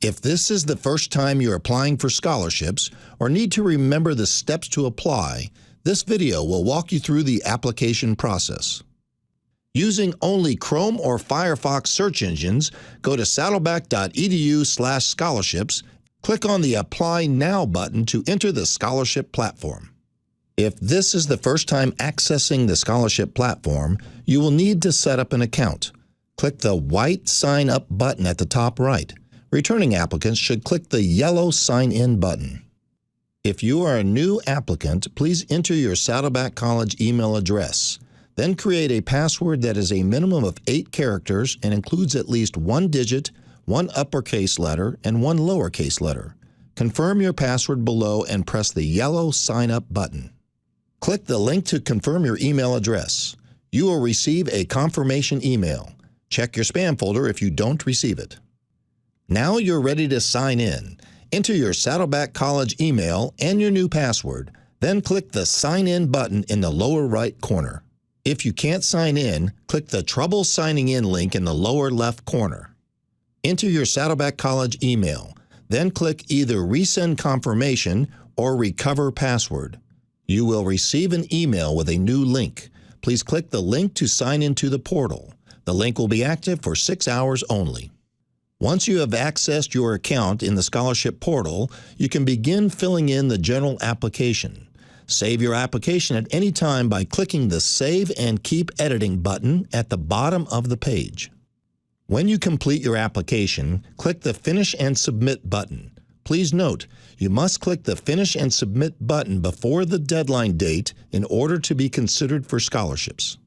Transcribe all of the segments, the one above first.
If this is the first time you're applying for scholarships or need to remember the steps to apply, this video will walk you through the application process. Using only Chrome or Firefox search engines, go to saddleback.edu/scholarships, click on the Apply Now button to enter the scholarship platform. If this is the first time accessing the scholarship platform, you will need to set up an account. Click the white Sign Up button at the top right. Returning applicants should click the yellow Sign In button. If you are a new applicant, please enter your Saddleback College email address. Then create a password that is a minimum of 8 characters and includes at least 1 digit, 1 uppercase letter, and 1 lowercase letter. Confirm your password below and press the yellow Sign Up button. Click the link to confirm your email address. You will receive a confirmation email. Check your spam folder if you don't receive it. Now you're ready to sign in. Enter your Saddleback College email and your new password, then click the Sign In button in the lower right corner. If you can't sign in, click the Trouble Signing In link in the lower left corner. Enter your Saddleback College email, then click either Resend Confirmation or Recover Password. You will receive an email with a new link. Please click the link to sign into the portal. The link will be active for 6 hours only. Once you have accessed your account in the scholarship portal, you can begin filling in the general application. Save your application at any time by clicking the Save and Keep Editing button at the bottom of the page. When you complete your application, click the Finish and Submit button. Please note, you must click the Finish and Submit button before the deadline date in order to be considered for scholarships.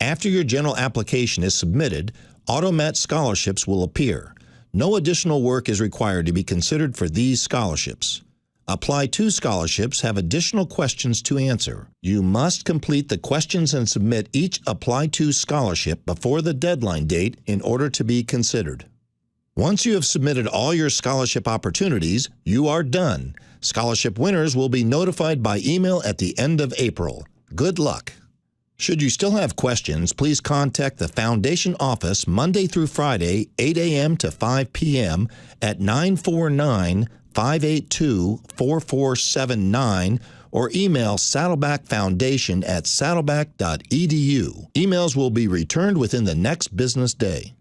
After your general application is submitted, Automat scholarships will appear. No additional work is required to be considered for these scholarships. Apply to scholarships have additional questions to answer. You must complete the questions and submit each Apply to scholarship before the deadline date in order to be considered. Once you have submitted all your scholarship opportunities, you are done. Scholarship winners will be notified by email at the end of April. Good luck! Should you still have questions, please contact the Foundation office Monday through Friday, 8 a.m. to 5 p.m. at 949-582-4479 or email saddlebackfoundation@saddleback.edu. Emails will be returned within the next business day.